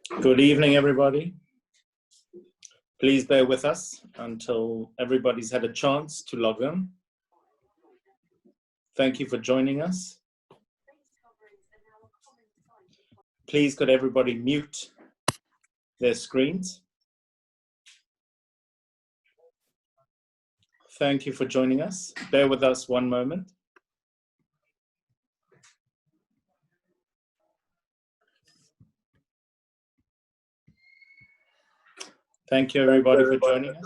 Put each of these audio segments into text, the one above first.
Good evening, everybody. Please bear with us until everybody's had a chance to log in. Thank you for joining us. Please could everybody mute their screens. Thank you for joining us. Bear with us one moment. Thank you, everybody, for joining us.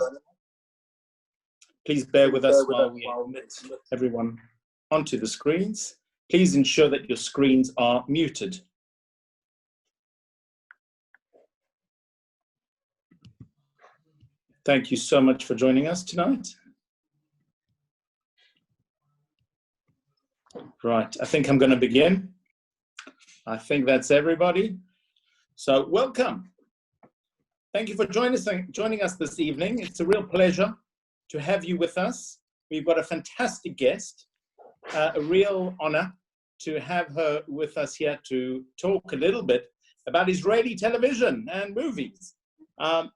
Please bear with us while we admit everyone onto the screens. Please ensure that your screens are muted. Thank you so much for joining us tonight. Right, I think I'm going to begin. I think that's everybody. So welcome. Thank you for joining us this evening. It's a real pleasure to have you with us. We've got a fantastic guest, a real honor to have her with us here to talk a little bit about Israeli television and movies,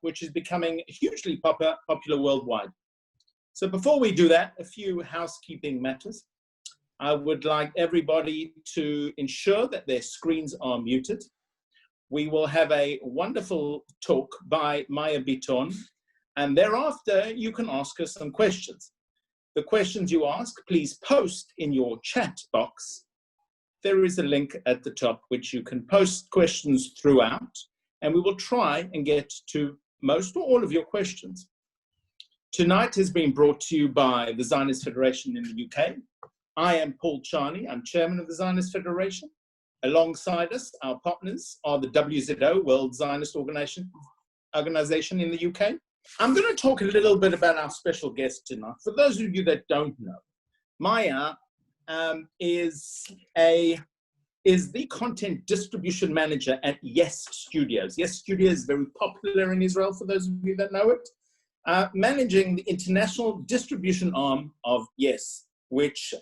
which is becoming hugely popular worldwide. So before we do that, a few housekeeping matters. I would like everybody to ensure that their screens are muted. We will have a wonderful talk by Maya Biton, and thereafter you can ask her some questions. The questions you ask, please post in your chat box. There is a link at the top which you can post questions throughout, and we will try and get to most or all of your questions. Tonight has been brought to you by the Zionist Federation in the UK. I am Paul Charney, I'm chairman of the Zionist Federation. Alongside us, our partners are the WZO, World Zionist Organization in the UK. I'm going to talk a little bit about our special guest tonight. For those of you that don't know, Maya is the content distribution manager at Yes Studios. Yes Studios is very popular in Israel, for those of you that know it. Managing the international distribution arm of Yes, which,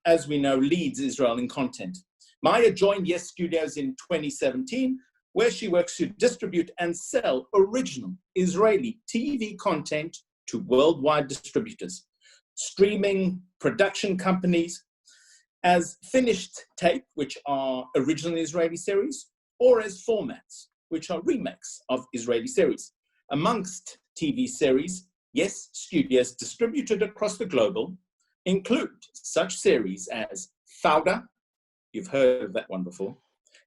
as we know, leads Israel in content. Maya joined Yes Studios in 2017, where she works to distribute and sell original Israeli TV content to worldwide distributors, streaming production companies as finished tape, which are original Israeli series, or as formats, which are remakes of Israeli series. Amongst TV series, Yes Studios distributed across the globe include such series as Fauda, you've heard of that one before,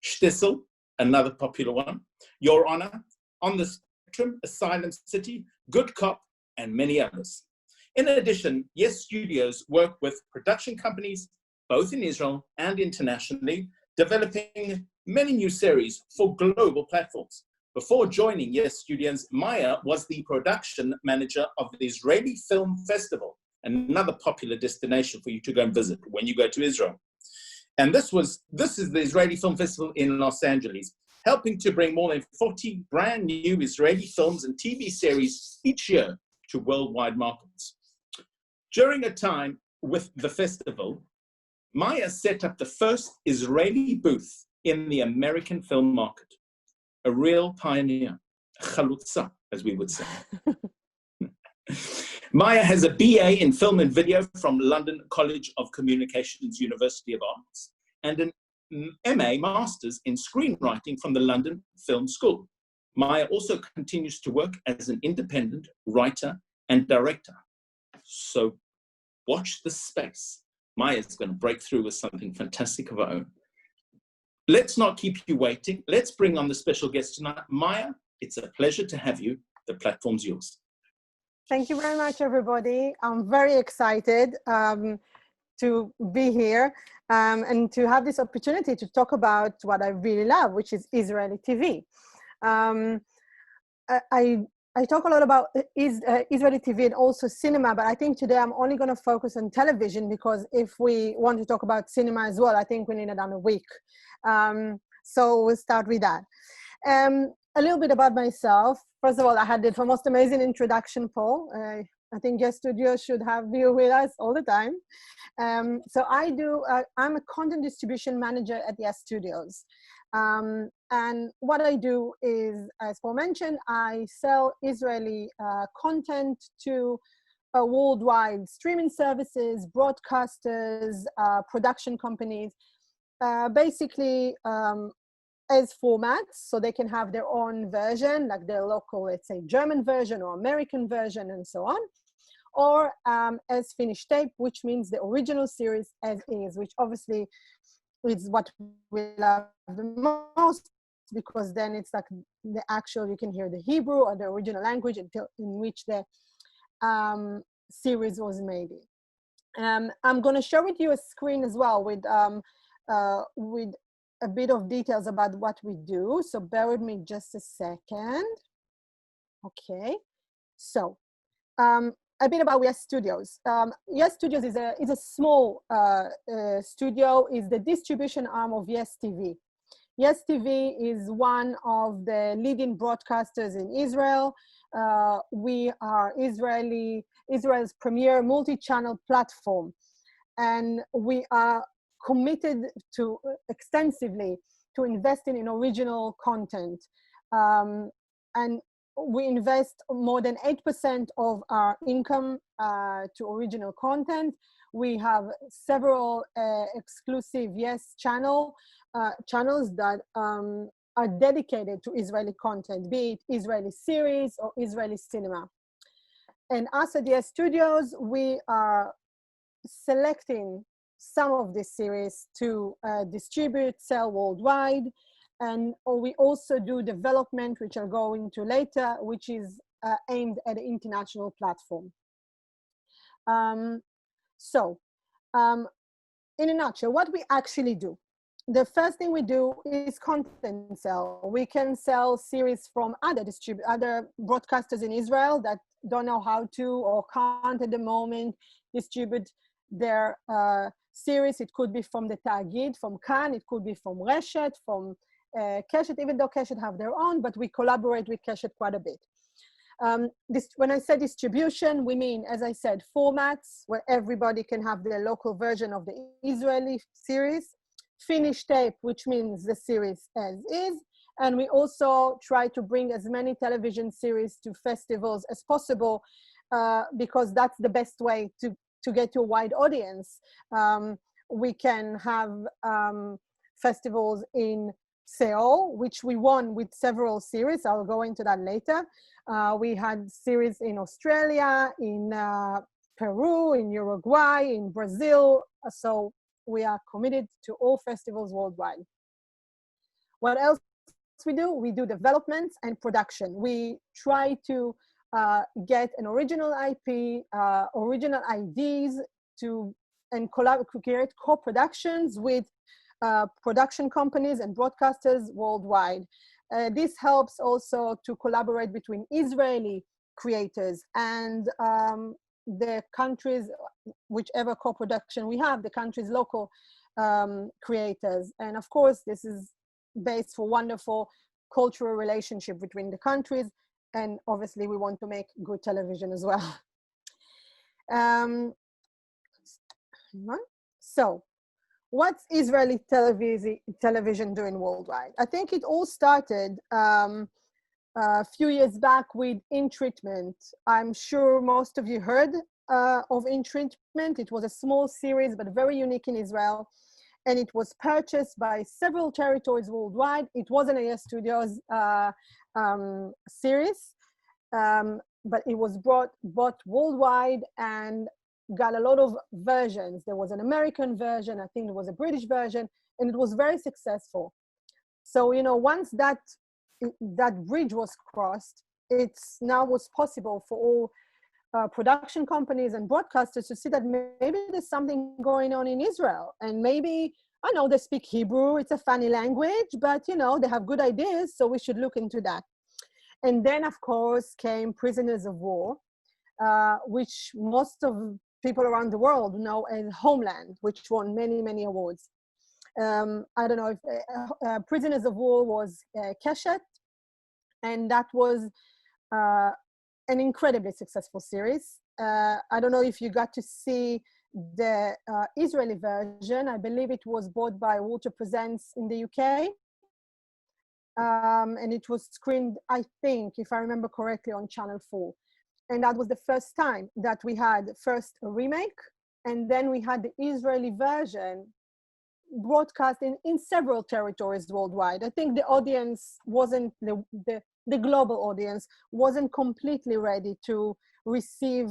Shtisel, another popular one, Your Honor, On the Spectrum, Asylum City, Good Cop, and many others. In addition, Yes Studios work with production companies, both in Israel and internationally, developing many new series for global platforms. Before joining Yes Studios, Maya was the production manager of the Israeli Film Festival, another popular destination for you to go and visit when you go to Israel. And this is the Israeli Film Festival in Los Angeles, helping to bring more than 40 brand new Israeli films and TV series each year to worldwide markets. During a time with the festival, Maya set up the first Israeli booth in the American film market, a real pioneer, chalutza, as we would say. Maya has a BA in film and video from London College of Communications, University of Arts, and an MA Masters in screenwriting from the London Film School. Maya also continues to work as an independent writer and director. So watch this space. Maya's going to break through with something fantastic of her own. Let's not keep you waiting. Let's bring on the special guest tonight. Maya, it's a pleasure to have you. The platform's yours. Thank you very much, everybody. I'm very excited to be here and to have this opportunity to talk about what I really love, which is Israeli TV. I talk a lot about Israeli TV and also cinema, but I think today I'm only going to focus on television because if we want to talk about cinema as well, I think we need another week. So we'll start with that. A little bit about myself. First of all, I had the most amazing introduction, Paul. I think Yes Studio should have you with us all the time. So I'm a content distribution manager at Yes Studios. And what I do is, as Paul mentioned, I sell Israeli content to worldwide streaming services, broadcasters, production companies, basically as formats, so they can have their own version, like their local, let's say, German version or American version and so on, or as finished tape, which means the original series as is, which obviously is what we love the most, because then it's like the actual, you can hear the Hebrew or the original language in which the series was made in. I'm going to share with you a screen as well with a bit of details about what we do. So bear with me just a second. Okay, so a bit about Yes Studios. Yes Studios is a small studio, is the distribution arm of Yes TV. Yes TV is one of the leading broadcasters in Israel. We are Israel's premier multi-channel platform, and we are committed to extensively to investing in original content. And we invest more than 8% of our income to original content. We have several exclusive Yes channels that are dedicated to Israeli content, be it Israeli series or Israeli cinema. And us at Yes Studios, we are selecting some of this series to distribute, sell worldwide. And we also do development, which I'll go into later, which is aimed at an international platform. In a nutshell, what we actually do. The first thing we do is content sell. We can sell series from other broadcasters in Israel that don't know how to or can't at the moment distribute their series. It could be from the Ta'agid, from Kan, it could be from Reshet, from Keshet, even though Keshet have their own, but we collaborate with Keshet quite a bit. When I say distribution, we mean, as I said, formats where everybody can have their local version of the Israeli series, finished tape, which means the series as is, and we also try to bring as many television series to festivals as possible, because that's the best way to get to a wide audience. We can have festivals in Seoul, which we won with several series. I'll go into that later. We had series in Australia, in Peru, in Uruguay, in Brazil. So we are committed to all festivals worldwide. What else we do? We do development and production. We try to get an original IP, original ideas and create co-productions with production companies and broadcasters worldwide. This helps also to collaborate between Israeli creators and the countries, whichever co-production we have, the country's local creators. And of course, this is based for wonderful cultural relationship between the countries. And obviously we want to make good television as well. So what's Israeli television doing worldwide? I think it all started a few years back with In Treatment. I'm sure most of you heard of In Treatment. It was a small series, but very unique in Israel. And it was purchased by several territories worldwide. It wasn't a Yes Studios series, but it was bought worldwide and got a lot of versions. There was an American version, I think there was a British version, and it was very successful. So, once that bridge was crossed, it's now was possible for all production companies and broadcasters to see that maybe there's something going on in Israel. And maybe, I know they speak Hebrew, it's a funny language, but they have good ideas, so we should look into that. And then, of course, came Prisoners of War, which most of people around the world know as Homeland, which won many, many awards. I don't know if Prisoners of War was Keshet, and that was an incredibly successful series. I don't know if you got to see the Israeli version. I believe it was bought by Walter Presents in the UK. And it was screened, I think, if I remember correctly, on Channel 4. And that was the first time that we had first a remake, and then we had the Israeli version broadcast in several territories worldwide. I think the audience wasn't, the global audience wasn't completely ready to receive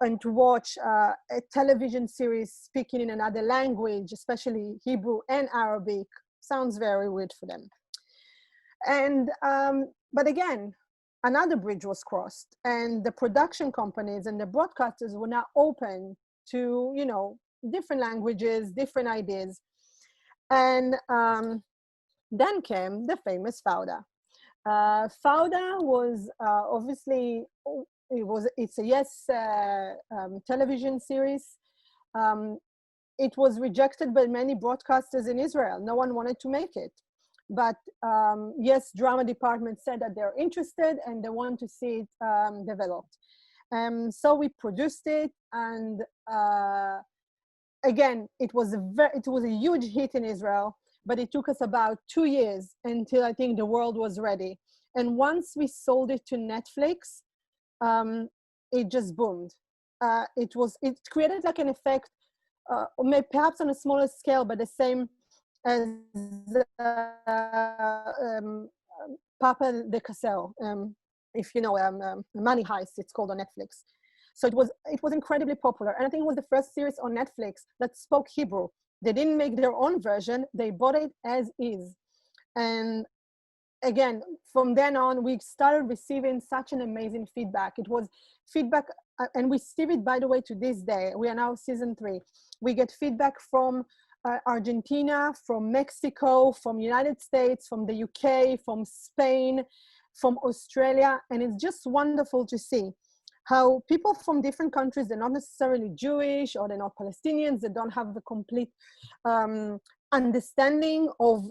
and to watch a television series speaking in another language, especially Hebrew and Arabic. Sounds very weird for them. And, but again, another bridge was crossed, and the production companies and the broadcasters were now open to, you know, different languages, different ideas. And then came the famous Fauda. Fauda was obviously, it's a Yes television series. It was rejected by many broadcasters in Israel. No one wanted to make it. But Yes drama department said that they're interested and they want to see it developed. So we produced it, and again, it was a huge hit in Israel, but it took us about 2 years until I think the world was ready. And once we sold it to Netflix, it just boomed. It created like an effect, maybe perhaps on a smaller scale, but the same as Papa de Castle, if you know, Money Heist, it's called on Netflix. So it was incredibly popular. And I think it was the first series on Netflix that spoke Hebrew. They didn't make their own version. They bought it as is. And again, from then on, we started receiving such an amazing feedback. It was feedback, and we receive it, by the way, to this day. We are now season 3. We get feedback from Argentina, from Mexico, from United States, from the UK, from Spain, from Australia. And it's just wonderful to see how people from different countries, they're not necessarily Jewish or they're not Palestinians, they don't have the complete understanding of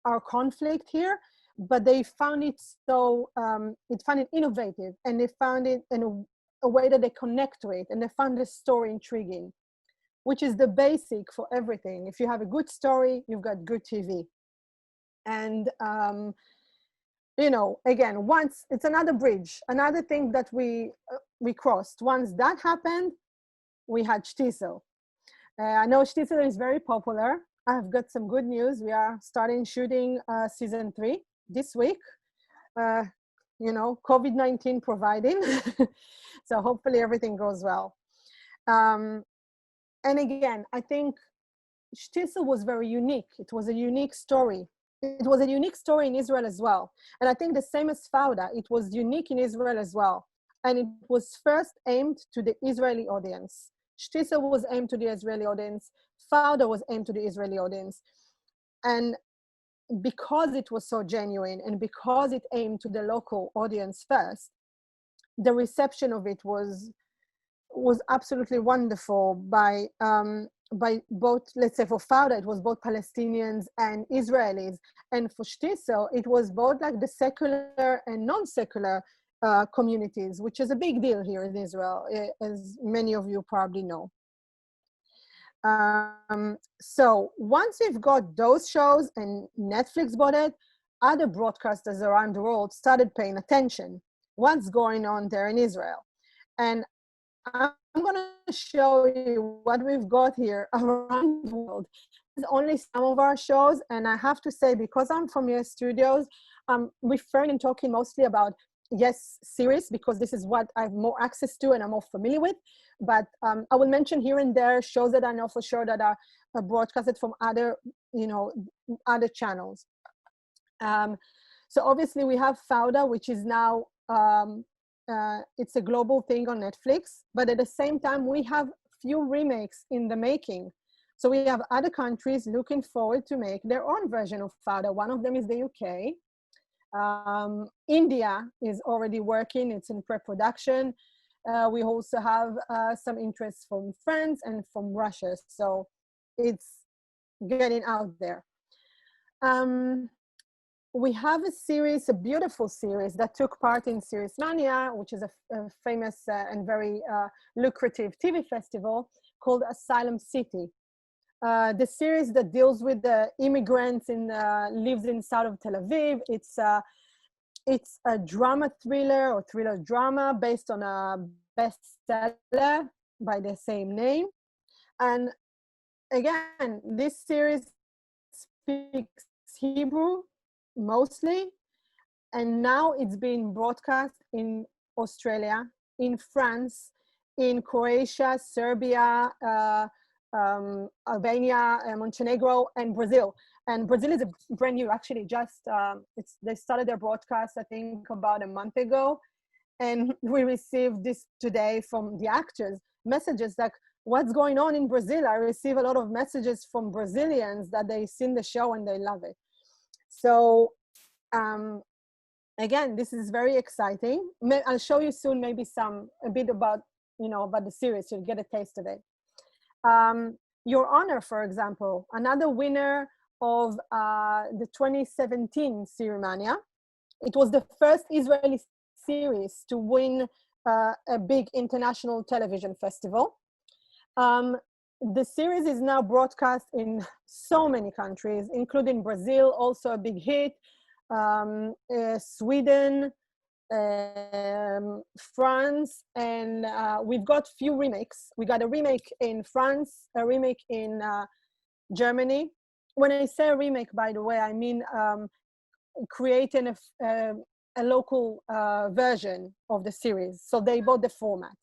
our conflict here, but they found it so, found it innovative, and they found it in a way that they connect to it, and they found the story intriguing, which is the basic for everything. If you have a good story, you've got good TV. And you know, again, once it's another bridge, another thing that we crossed. Once that happened, we had Shtisel. I know Shtisel is very popular. I've got some good news. We are starting shooting season 3 this week. You know, COVID-19 providing. So hopefully everything goes well. And again, I think Shtisel was very unique. It was a unique story. It was a unique story in Israel as well. And I think the same as Fauda, it was unique in Israel as well. And it was first aimed to the Israeli audience. Shtisel was aimed to the Israeli audience. Fauda was aimed to the Israeli audience. And because it was so genuine and because it aimed to the local audience first, the reception of it was absolutely wonderful by both, let's say for Fauda, it was both Palestinians and Israelis. And for Shtisel, it was both like the secular and non-secular communities, which is a big deal here in Israel, as many of you probably know. So once we've got those shows and Netflix bought it, other broadcasters around the world started paying attention. What's going on there in Israel? And I'm going to show you what we've got here around the world. It's only some of our shows, and I have to say, because I'm from Yes Studios, I'm referring and talking mostly about Yes series, because this is what I have more access to and I'm more familiar with. But I will mention here and there shows that I know for sure that are broadcasted from other, you know, other channels. So obviously we have Fauda, which is now, it's a global thing on Netflix, but at the same time, we have few remakes in the making. So we have other countries looking forward to make their own version of Fauda. One of them is the UK. India is already working, it's in pre-production. We also have some interest from France and from Russia. So it's getting out there. we have a series, a beautiful series that took part in Series Mania, which is a famous and very lucrative TV festival called Asylum City. The series that deals with the immigrants in lives in south of Tel Aviv. It's a drama thriller or thriller drama based on a bestseller by the same name. And again, this series speaks Hebrew mostly, and now it's being broadcast in Australia, in France, in Croatia, Serbia, Albania, Montenegro, and Brazil. And Brazil is a brand new, actually, just they started their broadcast, I think, about a month ago. And we received this today from the actors, messages like, what's going on in Brazil? I receive a lot of messages from Brazilians that they've seen the show and they love it. So again, this is very exciting. I'll show you soon maybe a bit about, about the series, so you get a taste of it. Your Honor, for example, another winner of the 2017 Series Mania. It was the first Israeli series to win a big international television festival. The series is now broadcast in so many countries, including Brazil, also a big hit, Sweden, France, and we've got few remakes. We got a remake in France, a remake in Germany. When I say a remake, by the way, I mean creating a local version of the series. So they bought the format.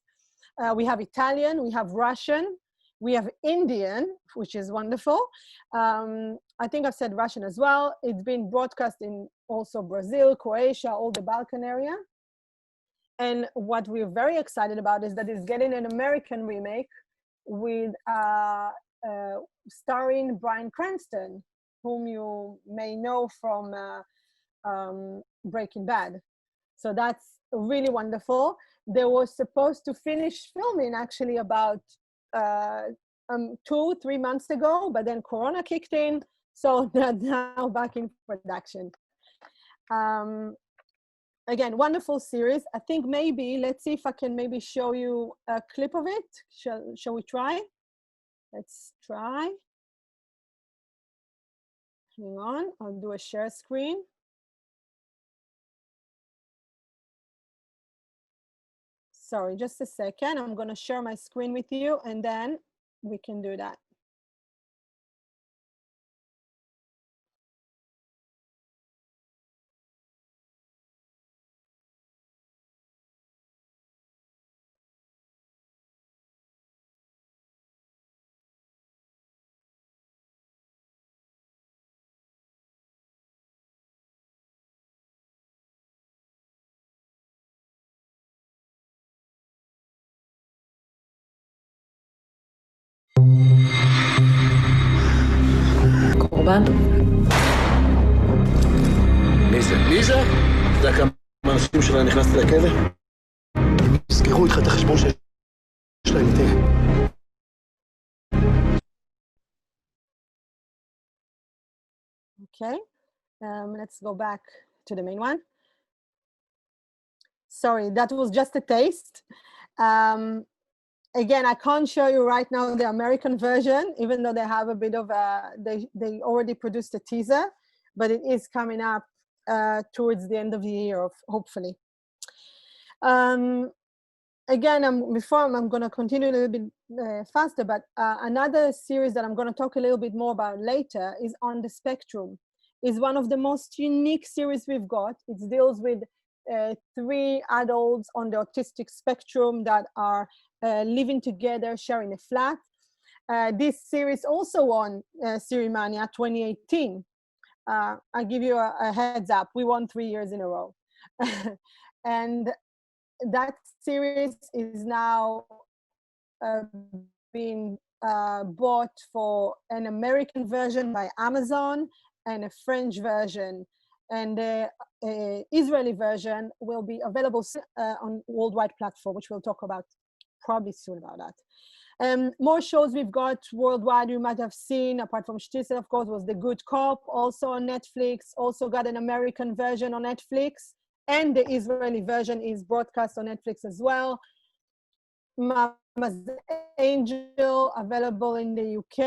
We have Italian, we have Russian, we have Indian, which is wonderful. I think I've said Russian as well. It's been broadcast in also Brazil, Croatia, all the Balkan area. And what we're very excited about is that it's getting an American remake with starring Bryan Cranston, whom you may know from Breaking Bad. So that's really wonderful. They were supposed to finish filming actually about 2-3 months ago, but then Corona kicked in, so they're now back in production. Again, wonderful series. I think maybe, let's see if I can maybe show you a clip of it. Shall we try? Let's try. Hang on, I'll do a share screen. Sorry, just a second. I'm going to share my screen with you, and then we can do that. קורבן. מי זה? מי זה? אתה יודע כמה אנשים שלה נכנסת לכלא? סגרו איתך את החשבון שיש להם איתי. Okay, let's go back to the main one. Sorry, that was just a taste. Again, I can't show you right now the American version, even though they have a bit of they already produced a teaser, but it is coming up towards the end of the year, hopefully. Again, I'm going to continue a little bit faster, but another series that I'm going to talk a little bit more about later is On the Spectrum. It's one of the most unique series we've got. It deals with 3 adults on the autistic spectrum that are living together, sharing a flat. This series also won Series Mania 2018. I'll give you a heads up. We won 3 years in a row. And that series is now being bought for an American version by Amazon and a French version. And the Israeli version will be available on worldwide platform, which we'll talk about probably soon about that. More shows we've got worldwide you might have seen, apart from Shtisel, of course, was The Good Cop, also on Netflix, also got an American version on Netflix, and the Israeli version is broadcast on Netflix as well. Mama's Angel, available in the UK,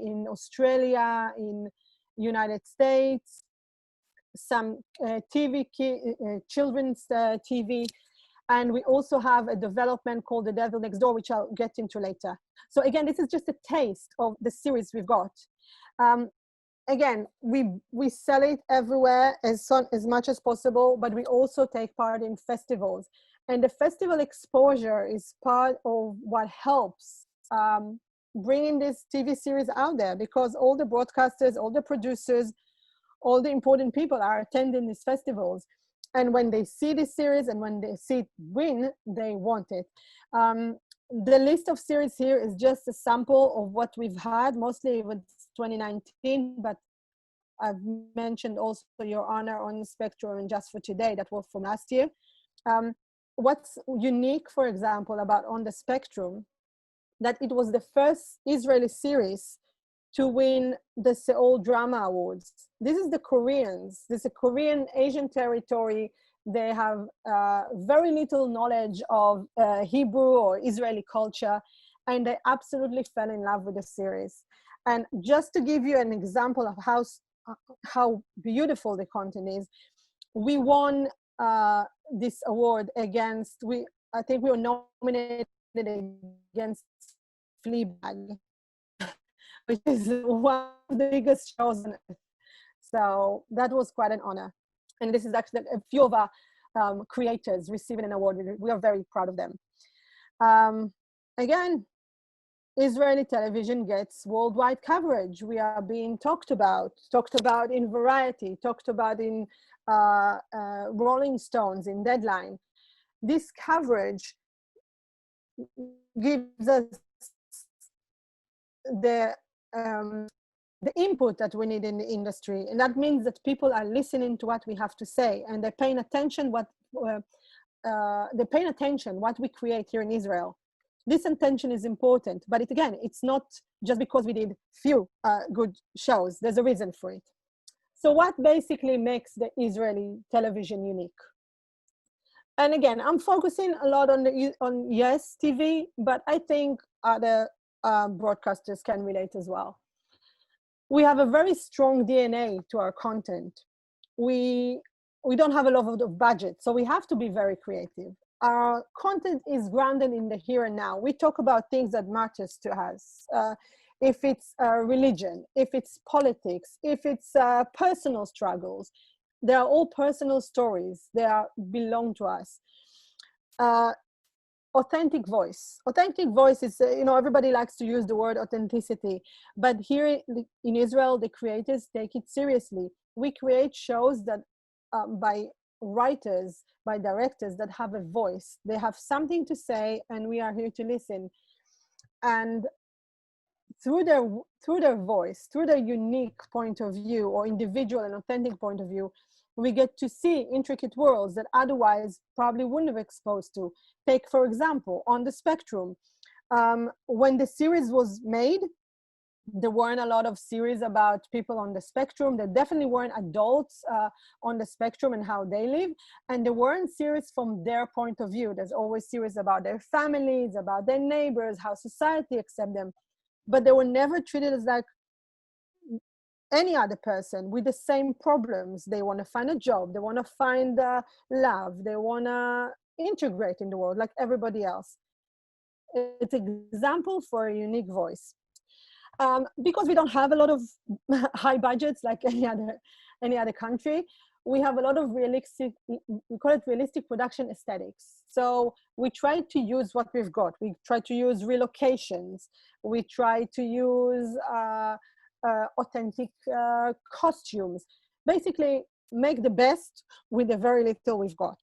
in Australia, in United States, some children's TV, and we also have a development called The Devil Next Door, which I'll get into later. So again, this is just a taste of the series we've got. Again, we sell it everywhere as much as possible, but we also take part in festivals. And the festival exposure is part of what helps bringing this TV series out there, because all the broadcasters, all the producers, all the important people are attending these festivals. And when they see this series and when they see it win, they want it. The list of series here is just a sample of what we've had, mostly with 2019, but I've mentioned also Your Honor on Spectrum and Just for Today, that was from last year. What's unique, for example, about On the Spectrum, that it was the first Israeli series to win the Seoul Drama Awards. This is the Koreans. This is a Korean Asian territory. They have very little knowledge of Hebrew or Israeli culture, and they absolutely fell in love with the series. And just to give you an example of how beautiful the content is, we won this award against, I think we were nominated against Fleabag, which is one of the biggest shows on earth. So that was quite an honor. And this is actually a few of our creators receiving an award. We are very proud of them. Again, Israeli television gets worldwide coverage. We are being talked about in Variety, talked about in Rolling Stones, in Deadline. This coverage gives us the input that we need in the industry, and that means that people are listening to what we have to say, and they're paying attention what we create here in Israel. This attention is important, but it's not just because we did few good shows. There's a reason for it. So what basically makes the Israeli television unique? And again, I'm focusing a lot on yes TV, but I think other broadcasters can relate as well. We have a very strong DNA to our content. We don't have a lot of budget, so we have to be very creative. Our content is grounded in the here and now. We talk about things that matters to us. If it's religion, if it's politics, if it's personal struggles, they are all personal stories. They belong to us. Authentic voice. Authentic voice is, everybody likes to use the word authenticity, but here in Israel, the creators take it seriously. We create shows that by writers, by directors that have a voice. They have something to say, and we are here to listen. And through their voice, through their unique point of view or individual and authentic point of view, we get to see intricate worlds that otherwise probably wouldn't have exposed to. Take, for example, On the Spectrum. When the series was made, there weren't a lot of series about people on the spectrum. There definitely weren't adults on the spectrum and how they live. And there weren't series from their point of view. There's always series about their families, about their neighbors, how society accepts them. But they were never treated as like any other person with the same problems. They want to find a job. They want to find love. They want to integrate in the world like everybody else. It's an example for a unique voice. Because we don't have a lot of high budgets like any other country, we have a lot of realistic, we call it realistic production aesthetics. So we try to use what we've got. We try to use relocations. We try to use authentic costumes. Basically, make the best with the very little we've got.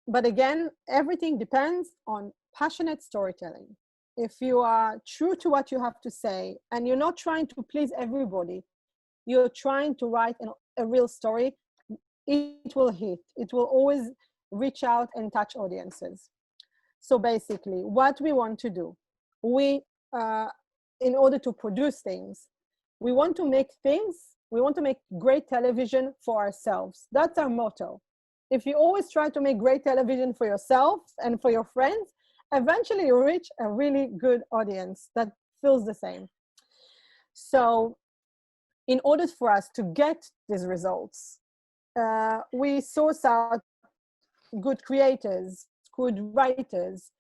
But again, everything depends on passionate storytelling. If you are true to what you have to say, and you're not trying to please everybody, you're trying to write a real story, it will hit. It will always reach out and touch audiences. So basically, what we want to do we, in order to produce things, we want to make great television for ourselves. That's our motto. If you always try to make great television for yourself and for your friends, eventually you reach a really good audience that feels the same. So in order for us to get these results, we source out good creators, good writers,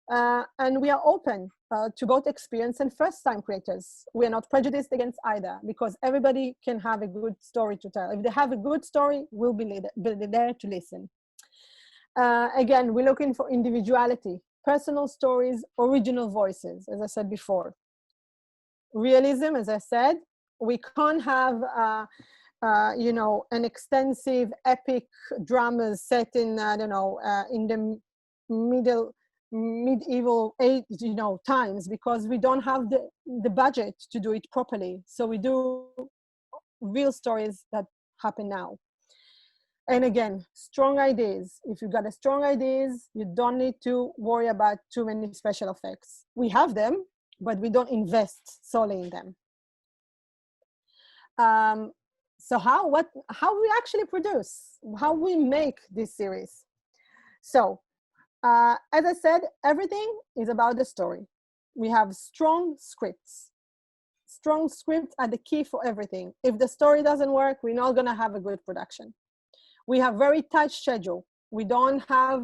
and we are open to both experienced and first-time creators. We are not prejudiced against either, because everybody can have a good story to tell. If they have a good story, we'll be there to listen. Again, we're looking for individuality, personal stories, original voices, as I said before. Realism, as I said, we can't have an extensive epic dramas set in, in the medieval age, times, because we don't have the budget to do it properly. So we do real stories that happen now. And again, strong ideas. If you got strong ideas, you don't need to worry about too many special effects. We have them, but we don't invest solely in them. So how we actually produce, how we make this series. So, as I said, everything is about the story. We have strong scripts. Strong scripts are the key for everything. If the story doesn't work, we're not gonna have a good production. We have very tight schedule. We don't have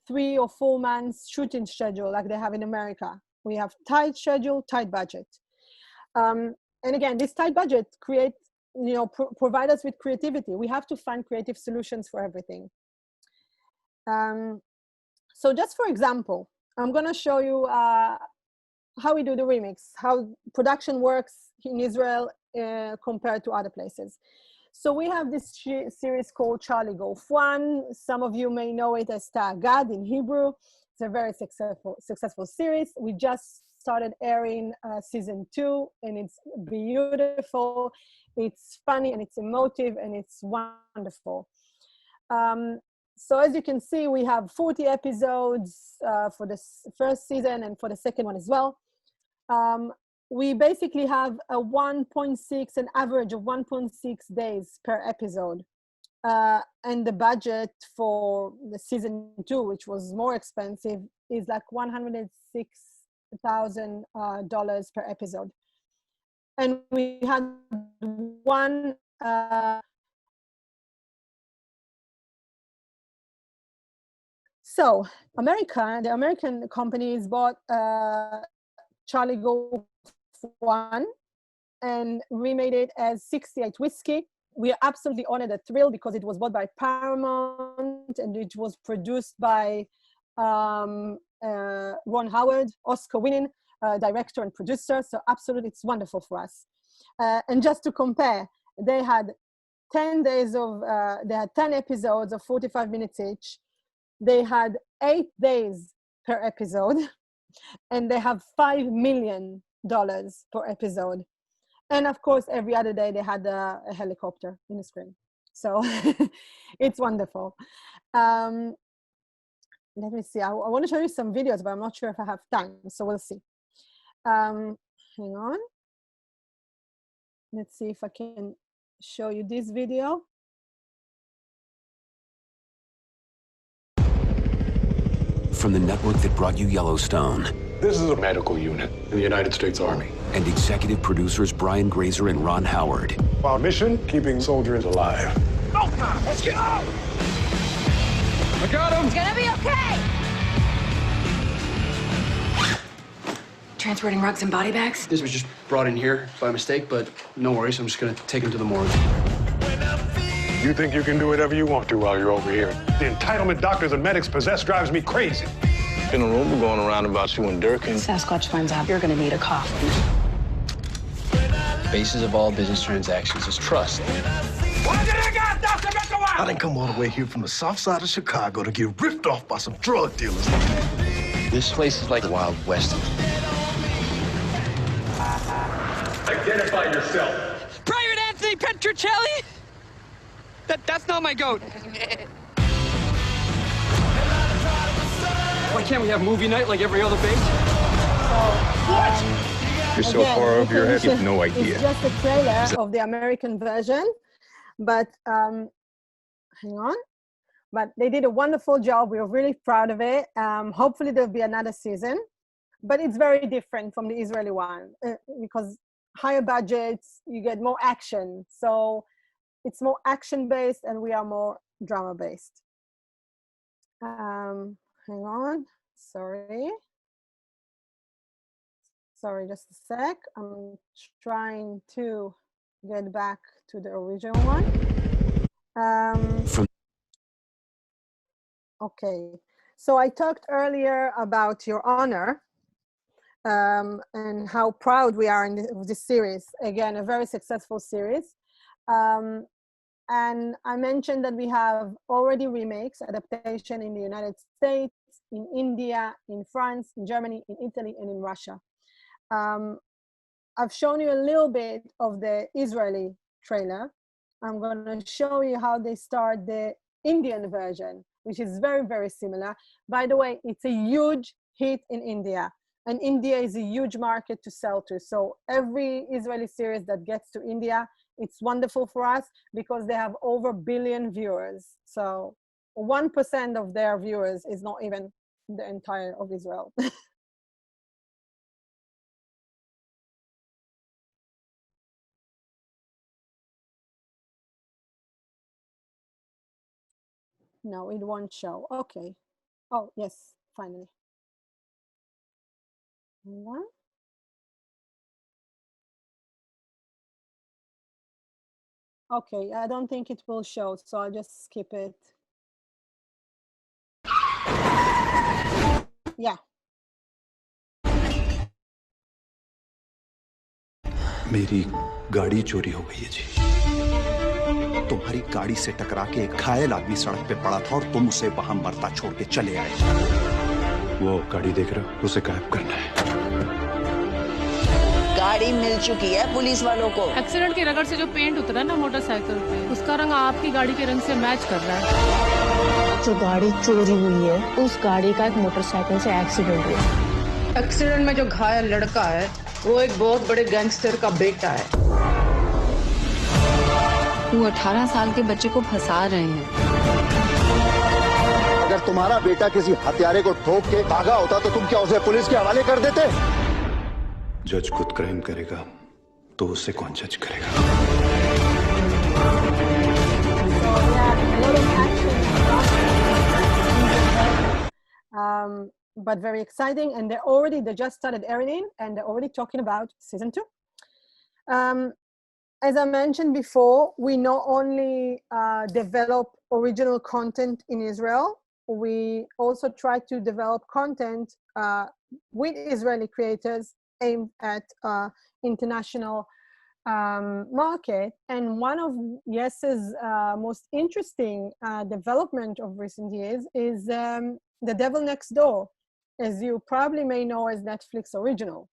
3 or 4 months shooting schedule like they have in America. We have tight schedule, tight budget. And again, this tight budget provide us with creativity. We have to find creative solutions for everything. So just for example, I'm gonna show you how we do the remix, how production works in Israel compared to other places. So we have this series called Charlie Golf 1. Some of you may know it as Ta'agad in Hebrew. It's a very successful series. We just started airing season 2, and it's beautiful. It's funny and it's emotive and it's wonderful. So as you can see, we have 40 episodes for the first season and for the second one as well. We basically have an average of 1.6 days per episode. And the budget for the season 2, which was more expensive, is like $106,000 per episode. And we had one so the American companies bought Charlie Golf 1 and remade it as 68 Whiskey. We are absolutely honored and thrilled because it was bought by Paramount and it was produced by Ron Howard, Oscar-winning director and producer. So absolutely, it's wonderful for us. And just to compare, they had 10 episodes of 45 minutes each. They had 8 days per episode, and they have $5 million per episode. And of course, every other day they had a helicopter in the screen. So it's wonderful. Let me see. I want to show you some videos, but I'm not sure if I have time. So we'll see. Hang on. Let's see if I can show you this video. From the network that brought you Yellowstone. This is a medical unit in the United States Army. And executive producers Brian Grazer and Ron Howard. Our mission, keeping soldiers alive. Time. Let's go! I got him! It's gonna be okay! Transporting rugs and body bags? This was just brought in here by mistake, but no worries. I'm just gonna take him to the morgue. You think you can do whatever you want to while you're over here. The entitlement doctors and medics possess drives me crazy. Been a rumor going around about you and Durkin. Sasquatch finds out you're gonna need a coffin. Basis of all business transactions is trust. I didn't come all the way here from the south side of Chicago to get ripped off by some drug dealers. This place is like the Wild West. Identify yourself. Private Anthony Petruccelli? That's not my goat. Why can't we have movie night like every other base? What? You're so far over your head, you have no idea. It's just a trailer of the American version, but hang on. But they did a wonderful job. We were really proud of it. Hopefully there'll be another season, but it's very different from the Israeli one because higher budgets, you get more action. So it's more action-based and we are more drama-based. Hang on, sorry, just a sec. I'm trying to get back to the original one. Okay, so I talked earlier about Your Honor and how proud we are of this series. Again, a very successful series. And I mentioned that we have already remakes, adaptation in the United States, in India, in France, in Germany, in Italy, and in Russia. I've shown you a little bit of the Israeli trailer. I'm going to show you how they start the Indian version, which is very, very similar. By the way, it's a huge hit in India. And India is a huge market to sell to. So every Israeli series that gets to India, it's wonderful for us because they have over 1 billion viewers. So 1% of their viewers is not even the entire of Israel. No, it won't show. Okay. Oh, yes, finally. One. Okay, I don't think it will show, so I'll just skip it. Yeah. मेरी गाड़ी चोरी हो गई है जी। तुम्हारी गाड़ी से टकरा के एक घायल आदमी सड़क पे पड़ा था और तुम उसे वहां मरता छोड़ के चले आए। वो गाड़ी देख रहे हो, उसे गायब करना है। गाड़ी मिल चुकी है पुलिस वालों को। एक्सीडेंट के रगड़ से जो पेंट उतरा ना मोटरसाइकिल पे, उसका रंग आपकी गाड़ी के रंग से मैच कर रहा है। जो गाड़ी चोरी हुई है, उस गाड़ी का एक मोटरसाइकिल से एक्सीडेंट हुआ। एक्सीडेंट में जो घायल लड़का है, वो एक बहुत बड़े गैंगस्टर का बेटा है। वो 18 साल के बच्चे को फंसा रहे हैं। अगर तुम्हारा बेटा किसी हत्यारे को ठोक के भागा होता तो तुम क्या उसे पुलिस के हवाले कर देते? जज खुद क्राइम करेगा तो उसे कौन जज करेगा? But very exciting, and they just started airing, and they're already talking about season 2. As I mentioned before, we not only develop original content in Israel, we also try to develop content with Israeli creators aimed at international market. And one of Yes's most interesting development of recent years is The Devil Next Door, as you probably may know as Netflix original.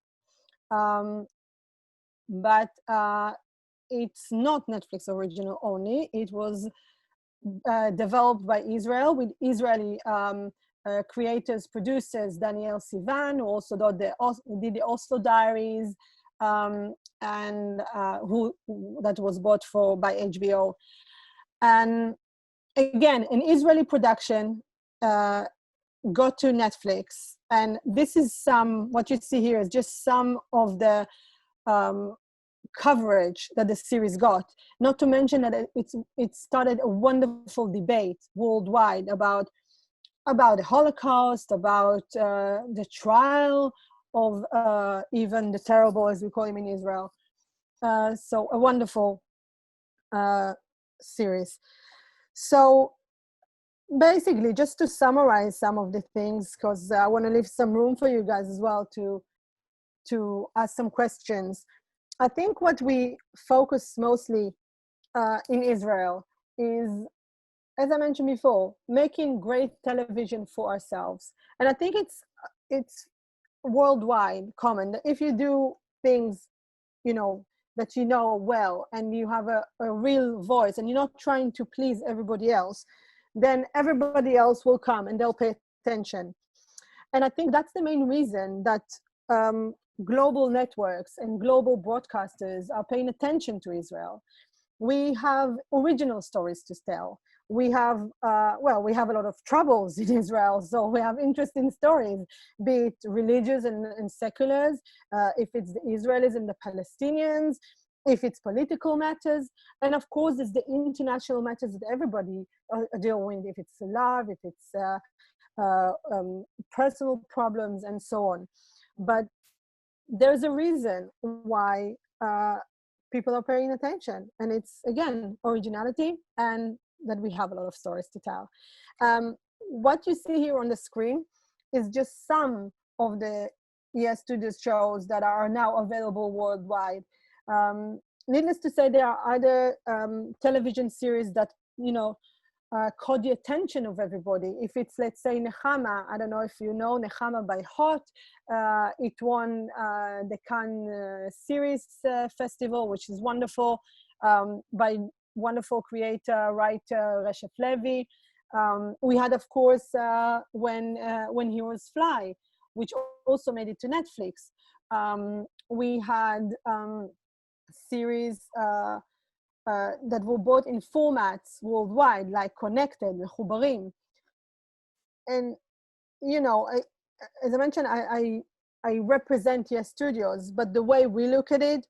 But it's not Netflix original only. It was developed by Israel with Israeli creators, producers, Daniel Sivan, who also did the Oslo Diaries, and that was bought by HBO. And again, an Israeli production got to Netflix, and this is what you see here is just some of the coverage that the series got. Not to mention that it started a wonderful debate worldwide about the Holocaust, about the trial of even the terrible, as we call him in Israel. So a wonderful series. So basically, just to summarize some of the things, because I want to leave some room for you guys as well to ask some questions. I think what we focus mostly in Israel is, as I mentioned before, making great television for ourselves. And I think it's worldwide common that if you do things, that you know well, and you have a real voice, and you're not trying to please everybody else, then everybody else will come and they'll pay attention. And I think that's the main reason that global networks and global broadcasters are paying attention to Israel. We have original stories to tell. We have, we have a lot of troubles in Israel, so we have interesting stories, be it religious and seculars, if it's the Israelis and the Palestinians, if it's political matters, and of course, it's the international matters that everybody deal with, if it's love, if it's personal problems, and so on. But there's a reason why people are paying attention, and it's, again, originality and that we have a lot of stories to tell. What you see here on the screen is just some of the ES Studios shows that are now available worldwide. Needless to say, there are other television series that, caught the attention of everybody. If it's, let's say, Nechama, I don't know if you know Nechama by Hot, it won the Cannes Series Festival, which is wonderful, by wonderful creator, writer, Reshef Levi. We had, of course, When Heroes Fly, which also made it to Netflix. We had series that were both in formats worldwide, like Connected, Mechubarim. And, as I mentioned, I represent ES Studios, but the way we look at it,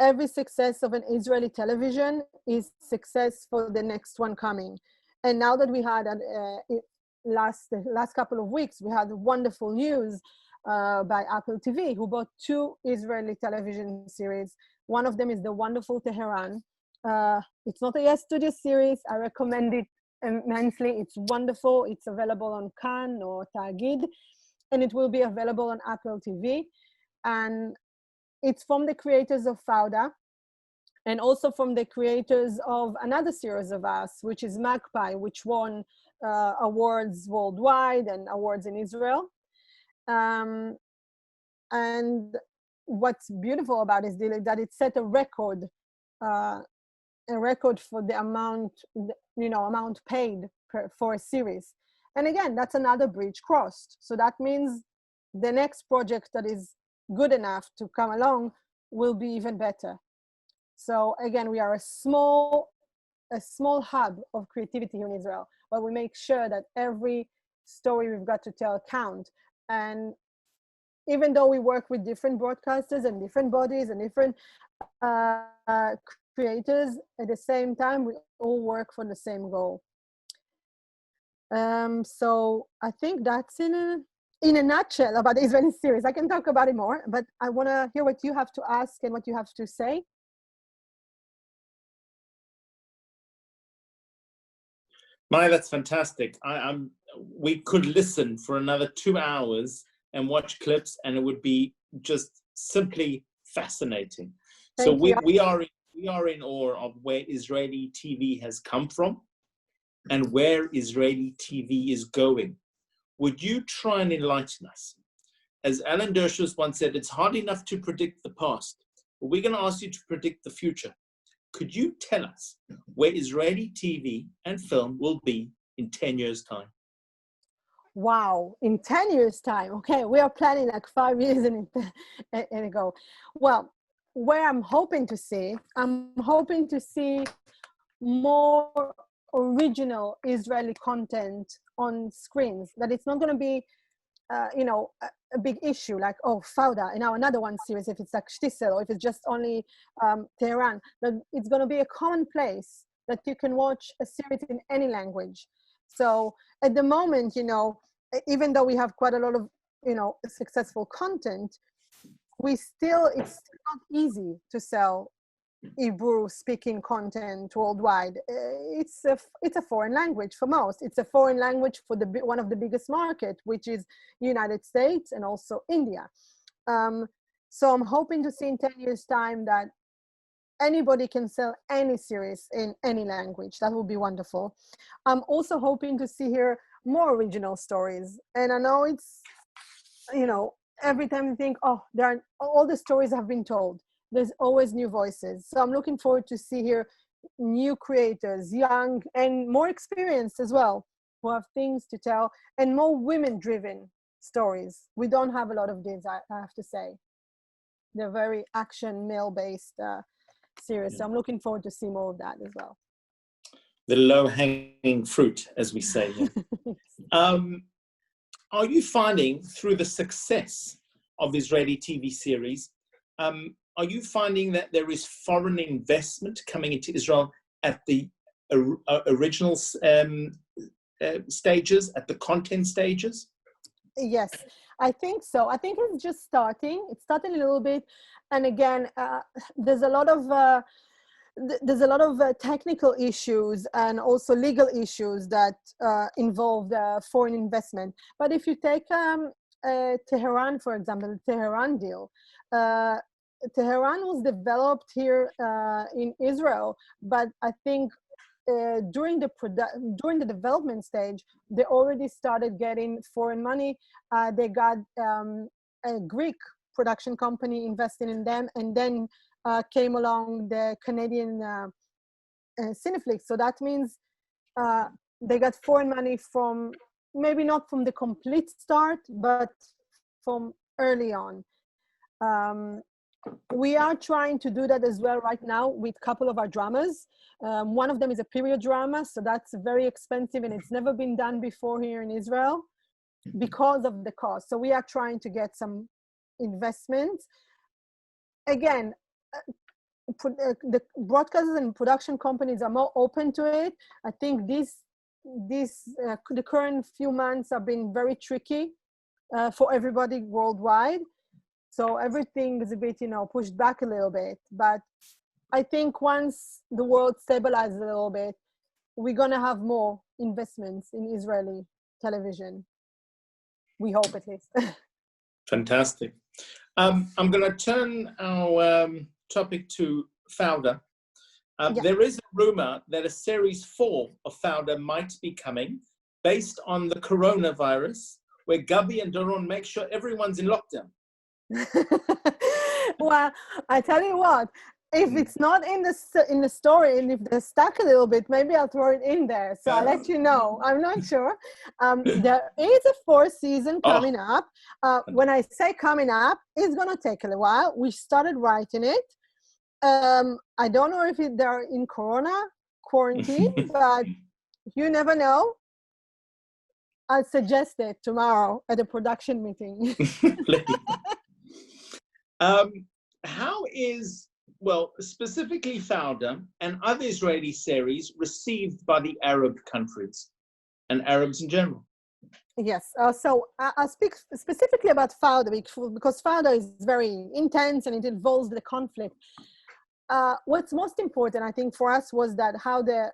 every success of an Israeli television is success for the next one coming. And now that we had the last couple of weeks, we had wonderful news by Apple TV, who bought 2 Israeli television series. One of them is the wonderful Tehran. It's not a ES Studio series. I recommend it immensely. It's wonderful. It's available on Cannes or Tagid, and it will be available on Apple TV. And it's from the creators of Fauda, and also from the creators of another series of us, which is Magpie, which won awards worldwide and awards in Israel. And what's beautiful about it is that it set a record for the amount, amount paid for a series. And again, that's another bridge crossed. So that means the next project that is good enough to come along will be even better. So again, we are a small hub of creativity here in Israel, but we make sure that every story we've got to tell count. And even though we work with different broadcasters and different bodies and different creators, at the same time, we all work for the same goal. So I think that's in a nutshell about the Israeli series. I can talk about it more, but I want to hear what you have to ask and what you have to say. Maya, that's fantastic. We could listen for another 2 hours and watch clips, and it would be just simply fascinating. So we are in awe of where Israeli TV has come from and where Israeli TV is going. Would you try and enlighten us? As Alan Dershowitz once said, it's hard enough to predict the past, but we're going to ask you to predict the future. Could you tell us where Israeli TV and film will be in 10 years' time? Wow, in 10 years' time. Okay, we are planning like 5 years and ago. Well, where I'm hoping to see more original Israeli content on screens, that it's not going to be, a big issue like, oh, Fauda, and now another one series, if it's like Shtisel, or if it's just only Tehran, that it's going to be a commonplace that you can watch a series in any language. So at the moment, even though we have quite a lot of, successful content, it's still not easy to sell Hebrew speaking content worldwide. It's a foreign language for most. It's a foreign language for one of the biggest market, which is United States and also India. So I'm hoping to see in 10 years' time that anybody can sell any series in any language. That would be wonderful. I'm also hoping to see here more original stories. And I know it's, every time you think, oh, all the stories have been told. There's always new voices. So I'm looking forward to see here new creators, young and more experienced as well, who have things to tell, and more women-driven stories. We don't have a lot of these, I have to say. They're very action, male-based series. So I'm looking forward to see more of that as well. The low-hanging fruit, as we say. Are you finding, through the success of Israeli TV series, are you finding that there is foreign investment coming into Israel at the original stages, at the content stages? Yes, I think so. I think it's just starting. It's starting a little bit, and again, there's a lot of technical issues and also legal issues that involve foreign investment. But if you take Tehran, for example, the Tehran deal, Tehran was developed here in Israel, but I think during the development stage, they already started getting foreign money. They got a Greek production company investing in them, and then came along the Canadian Cineflix. So that means they got foreign money from, maybe not from the complete start, but from early on. We are trying to do that as well right now with a couple of our dramas. One of them is a period drama, so that's very expensive and it's never been done before here in Israel because of the cost. So we are trying to get some investments. Again, the broadcasters and production companies are more open to it. I think the current few months have been very tricky for everybody worldwide. So everything is a bit, pushed back a little bit. But I think once the world stabilizes a little bit, we're going to have more investments in Israeli television. We hope, at least. Fantastic. I'm going to turn our topic to Fauda. There is a rumor that a series 4 of Fauda might be coming based on the coronavirus, where Gabi and Doron make sure everyone's in lockdown. Well, I tell you what, if it's not in the story, and if they're stuck a little bit, maybe I'll throw it in there. So I'll let you know. I'm not sure. There is a 4th season coming up. When I say coming up, it's going to take a little while. We started writing it. I don't know if they're in quarantine, but you never know. I'll suggest it tomorrow at a production meeting. How is, specifically Fauda and other Israeli series received by the Arab countries and Arabs in general? Yes, so I'll speak specifically about Fauda because Fauda is very intense and it involves the conflict. What's most important, I think, for us was that how the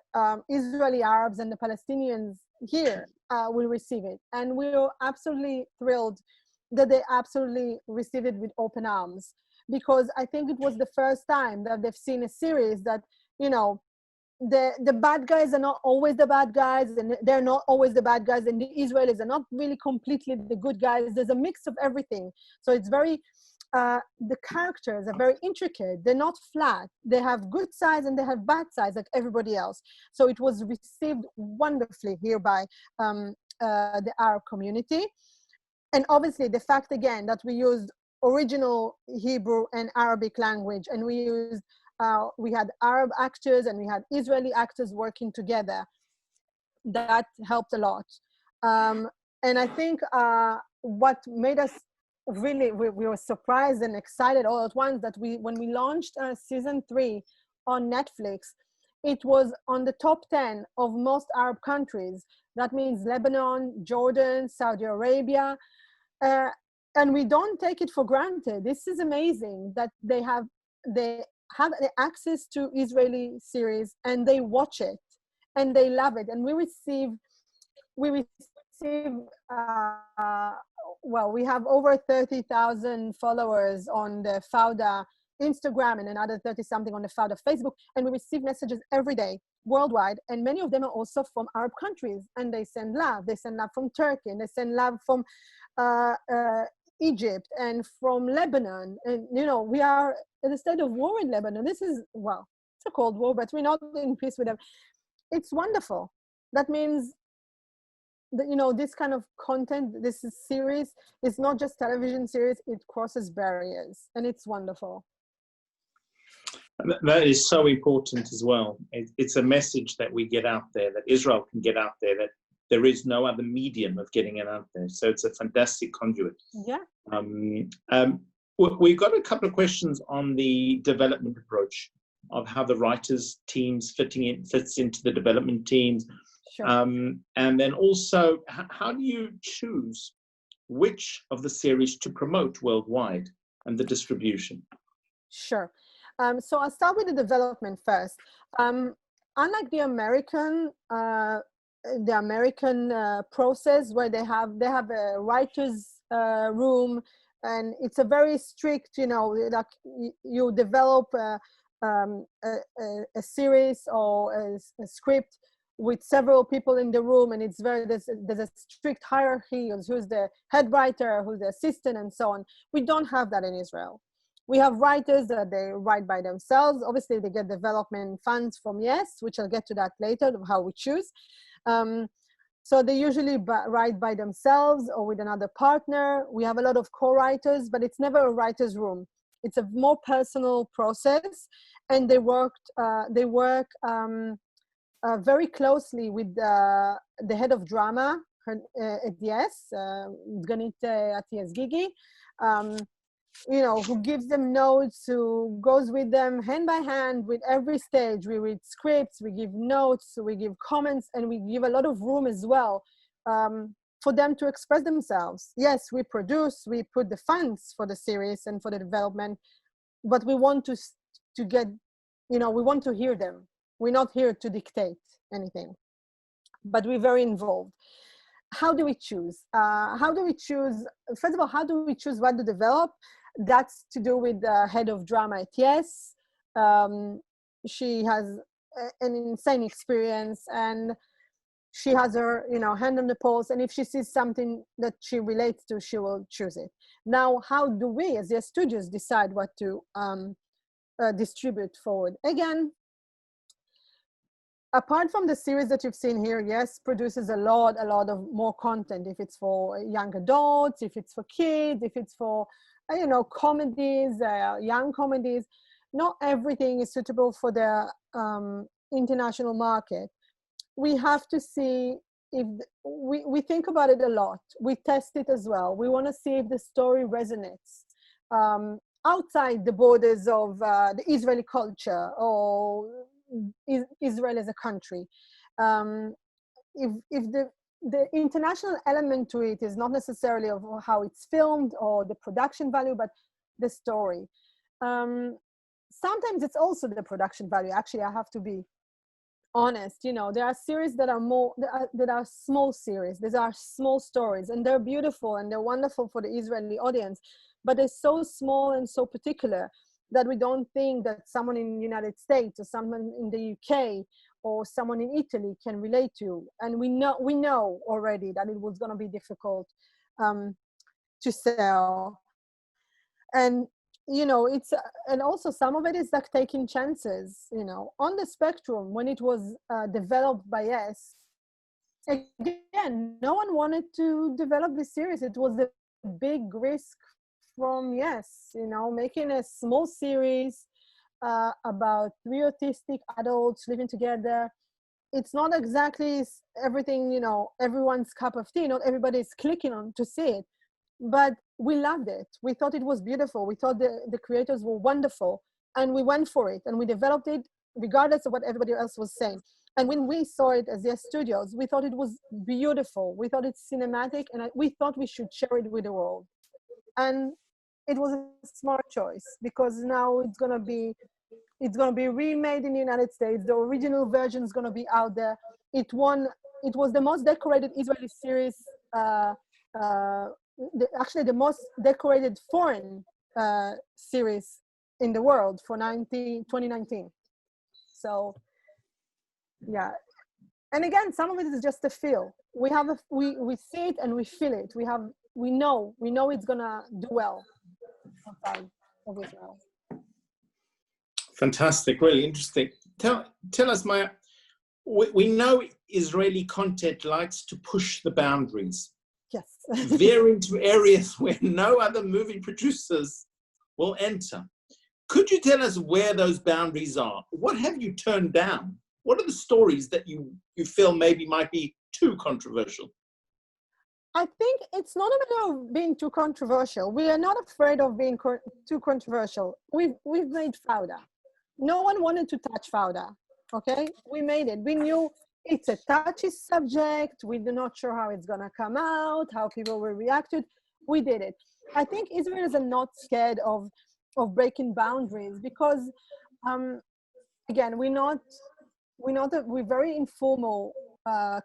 Israeli Arabs and the Palestinians here will receive it. And we were absolutely thrilled that they absolutely received it with open arms, because I think it was the first time that they've seen a series that, the bad guys are not always the bad guys, and they're not always the bad guys, and the Israelis are not really completely the good guys. There's a mix of everything. So it's very, the characters are very intricate. They're not flat. They have good sides and they have bad sides like everybody else. So it was received wonderfully here by the Arab community. And obviously the fact, again, that we used original Hebrew and Arabic language, and we had Arab actors and we had Israeli actors working together, that helped a lot. And I think what made us really, we were surprised and excited all at once that when we launched season 3 on Netflix, it was on the top 10 of most Arab countries. That means Lebanon, Jordan, Saudi Arabia. And we don't take it for granted. This is amazing that they have the access to Israeli series and they watch it and they love it. And we receive we have over 30,000 followers on the Fauda Instagram and another 30-something on the Fauda Facebook. And we receive messages every day worldwide. And many of them are also from Arab countries. And they send love. They send love from Turkey. And they send love from Egypt and from Lebanon. And, we are in a state of war in Lebanon. This is, it's a cold war, but we're not in peace with them. It's wonderful. That means you know, this kind of content, this is series, it's not just television series, it crosses barriers, and it's wonderful. That is so important as well. It's a message that we get out there, that Israel can get out there, that there is no other medium of getting it out there. So it's a fantastic conduit. Yeah. We've got a couple of questions on the development approach of how the writers teams fits into the development teams. Sure. And then also, how do you choose which of the series to promote worldwide and the distribution? Sure. So I'll start with the development first. Unlike the American process, where they have a writer's room, and it's a very strict, you know, like you develop a series or a script with several people in the room, and it's there's a strict hierarchy of who's the head writer, who's the assistant, and so on. We don't have that in Israel. We have writers that they write by themselves. Obviously, they get development funds from YES, which I'll get to that later, of how we choose. So they usually write by themselves or with another partner. We have a lot of co-writers, but it's never a writer's room. It's a more personal process, and they work very closely with the head of drama at YES, Ganit Atias Gigi, you know, who gives them notes, who goes with them hand by hand with every stage. We read scripts, we give notes, we give comments, and we give a lot of room as well for them to express themselves. Yes, we produce, we put the funds for the series and for the development, but we want to get, you know, we want to hear them. We're not here to dictate anything, but we're very involved. How do we choose? First of all, how do we choose what to develop? That's to do with the head of drama at YES. She has an insane experience, and she has her, you know, hand on the pulse. And if she sees something that she relates to, she will choose it. Now, how do we, as YES Studios, decide what to distribute forward? Again, apart from the series that you've seen here, YES produces a lot of more content. If it's for young adults, if it's for kids, if it's for, you know, comedies, young comedies. Not everything is suitable for the international market. We have to see if we think about it a lot. We test it as well. We want to see if the story resonates outside the borders of the Israeli culture or Israel as a country. If the international element to it is not necessarily of how it's filmed or the production value, but the story. Sometimes it's also the production value. Actually, I have to be honest. You know, there are series that are that are small series. These are small stories, and they're beautiful and they're wonderful for the Israeli audience, but they're so small and so particular that we don't think that someone in the United States or someone in the UK or someone in Italy can relate to. And we know already that it was going to be difficult to sell. And, you know, and also some of it is like taking chances, you know. On the spectrum, when it was developed by YES, again, no one wanted to develop this series. It was a big risk from YES, you know, making a small series about 3 autistic adults living together. It's not exactly everything, you know, everyone's cup of tea. Not everybody's clicking on to see it, but we loved it. We thought it was beautiful. We thought the creators were wonderful, and we went for it, and we developed it regardless of what everybody else was saying. And when we saw it as YES Studios, we thought it was beautiful. We thought it's cinematic, and we thought we should share it with the world. And it was a smart choice, because now it's gonna be remade in the United States. The original version is gonna be out there. It was the most decorated Israeli series, actually the most decorated foreign series in the world for 2019. So yeah, and again, some of it is just a feel. We see it and we feel it. We know it's gonna do well outside of Israel. Fantastic, really interesting. Tell us, Maya, we know Israeli content likes to push the boundaries, yes, veer into areas where no other movie producers will enter. Could you tell us where those boundaries are? What have you turned down? What are the stories that you feel maybe might be too controversial? I think it's not a matter of being too controversial. We are not afraid of being too controversial. We've made Fauda. No one wanted to touch Fauda, okay? We made it. We knew it's a touchy subject. We're not sure how it's gonna come out, how people will react to it. We did it. I think Israelis are not scared of breaking boundaries because, again, we're very informal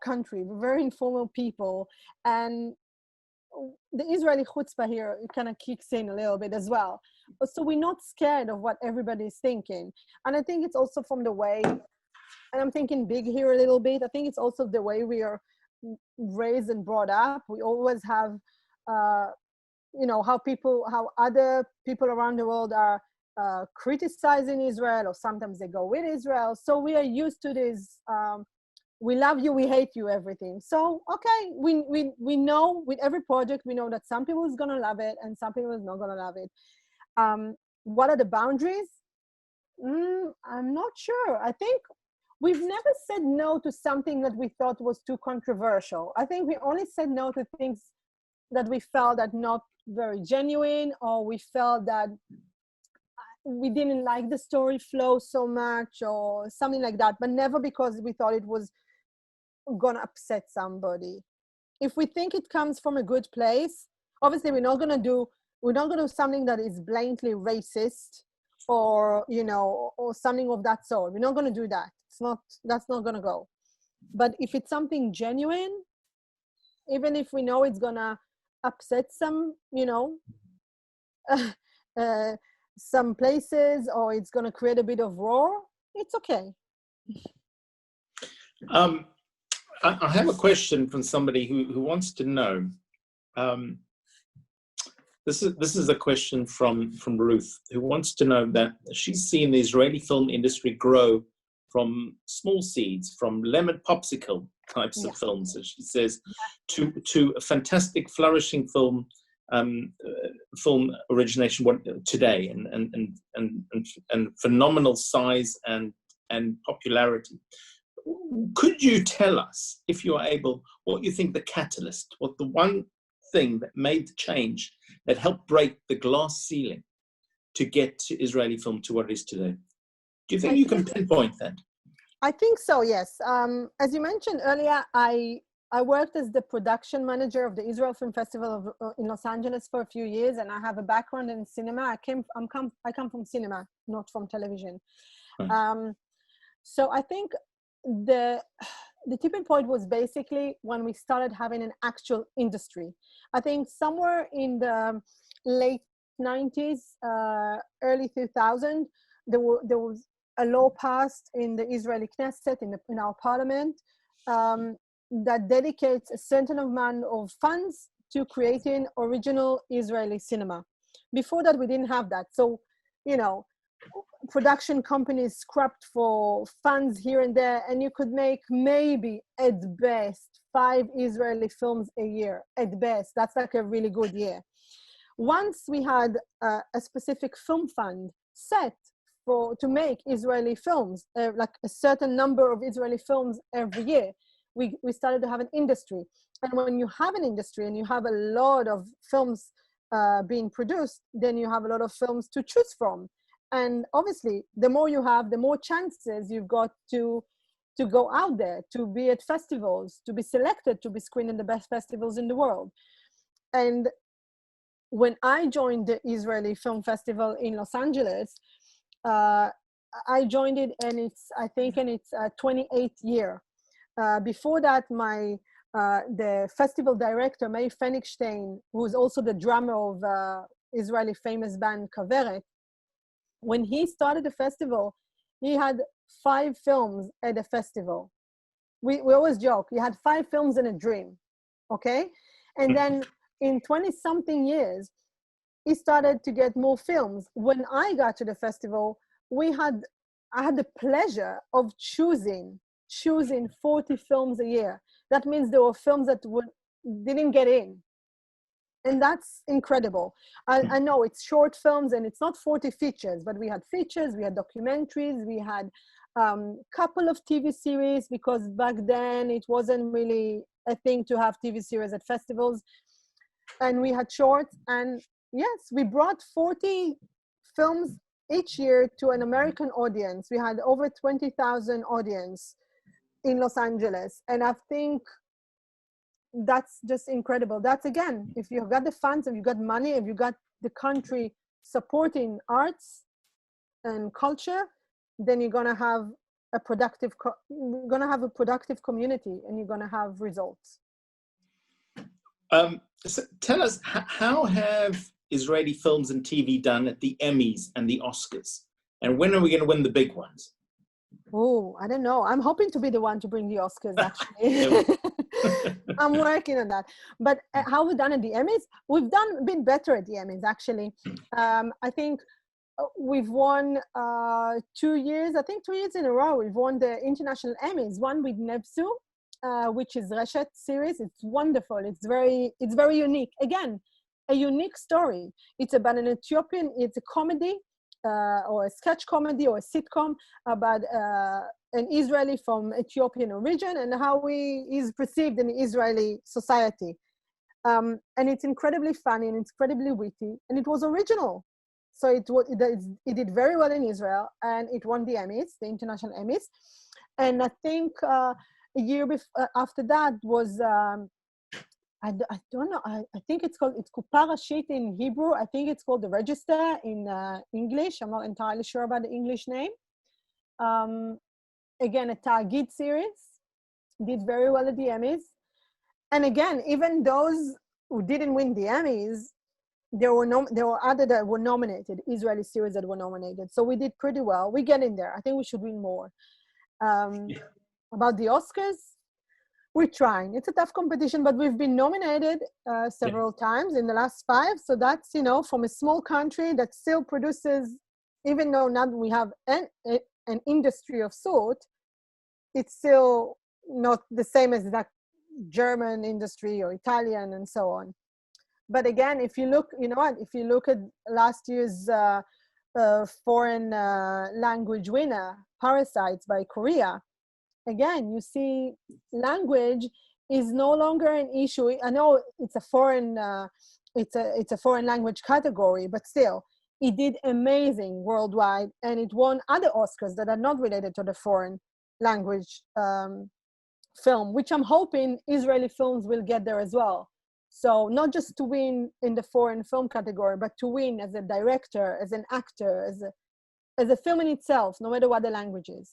country, we're very informal people, and the Israeli chutzpah here kind of kicks in a little bit as well. So we're not scared of what everybody's thinking. And I think it's also from the way, and I'm thinking big here a little bit, I think it's also the way we are raised and brought up. We always have, how other people around the world are criticizing Israel, or sometimes they go with Israel. So we are used to this, we love you, we hate you, everything. So, okay, we know with every project, we know that some people is gonna love it and some people is not gonna love it. What are the boundaries? I'm not sure. I think we've never said no to something that we thought was too controversial. I think we only said no to things that we felt that not very genuine, or we felt that we didn't like the story flow so much or something like that, but never because we thought it was gonna upset somebody. If we think it comes from a good place, obviously we're not gonna do something that is blatantly racist or, or something of that sort. We're not gonna do that. That's not gonna go. But if it's something genuine, even if we know it's gonna upset some, some places, or it's going to create a bit of roar, it's okay. I have a question from somebody who wants to know. This is a question from Ruth, who wants to know that she's seen the Israeli film industry grow from small seeds, from lemon popsicle types of films, as she says, to a fantastic, flourishing film origination today, and phenomenal size and popularity. Could you tell us, if you are able, what you think the catalyst, what the one thing that made the change that helped break the glass ceiling to get to Israeli film to what it is today? Do you think you can pinpoint that? I think so, yes. As you mentioned earlier, I worked as the production manager of the Israel Film Festival in Los Angeles for a few years, and I have a background in cinema. I come from cinema, not from television. Right. So I think the tipping point was basically when we started having an actual industry. I think somewhere in the late 90s, early 2000, there was a law passed in the Israeli Knesset, in our parliament, that dedicates a certain amount of funds to creating original Israeli cinema. Before that, we didn't have that. So, production companies scrapped for funds here and there, and you could make maybe at best 5 Israeli films a year, at best. That's like a really good year. Once we had a specific film fund set to make Israeli films, like a certain number of Israeli films every year, we started to have an industry. And when you have an industry and you have a lot of films being produced, then you have a lot of films to choose from. And obviously, the more you have, the more chances you've got to go out there, to be at festivals, to be selected, to be screened in the best festivals in the world. And when I joined the Israeli Film Festival in Los Angeles, I joined it, and it's 28th year. Before that, the festival director, Meir Fenigstein, who is also the drummer of Israeli famous band Kaveret, when he started the festival, he had 5 films at the festival. We always joke, he had 5 films in a dream, okay? And then in 20-something years, he started to get more films. When I got to the festival, I had the pleasure of choosing choosing 40 films a year. That means there were films that didn't get in. And that's incredible. I know it's short films and it's not 40 features, but we had features, we had documentaries, we had couple of TV series, because back then it wasn't really a thing to have TV series at festivals. And we had shorts, and yes, we brought 40 films each year to an American audience. We had over 20,000 audience in Los Angeles. And I think that's just incredible. That's, again, if you've got the funds, if you've got money, if you've got the country supporting arts and culture, then you're gonna have a productive community, and you're gonna have results. So tell us, how have Israeli films and TV done at the Emmys and the Oscars? And when are we going to win the big ones? Oh, I don't know. I'm hoping to be the one to bring the Oscars, actually. I'm working on that. But how we've done at the Emmys? We've done a bit better at the Emmys, actually. I think we've won 2 years, I think 2 years in a row, we've won the international Emmys, one with Nebsu, which is Reshet series. It's wonderful. It's very unique. Again, a unique story. It's about an Ethiopian, it's a comedy, or a sketch comedy or a sitcom about an Israeli from Ethiopian origin and how he is perceived in Israeli society. And it's incredibly funny and incredibly witty, and it was original. So it did very well in Israel, and it won the Emmys, the international Emmys. And I think a year after that was, I don't know, I think it's Kupa Rashit in Hebrew. I think it's called The Register in English. I'm not entirely sure about the English name. Again, a Ta'agid series, did very well at the Emmys. And again, even those who didn't win the Emmys, there were other that were nominated, Israeli series that were nominated. So we did pretty well. We get in there. I think we should win more. About the Oscars, we're trying. It's a tough competition, but we've been nominated several times in the last 5. So that's, from a small country that still produces, even though now we have an industry of sort, it's still not the same as that German industry or Italian and so on. But again, if you look, if you look at last year's foreign language winner, Parasites by Korea, again, you see language is no longer an issue. I know it's a foreign, it's a foreign language category, but still, it did amazing worldwide, and it won other Oscars that are not related to the foreign language film, which I'm hoping Israeli films will get there as well. So not just to win in the foreign film category, but to win as a director, as an actor, as a film in itself, no matter what the language is.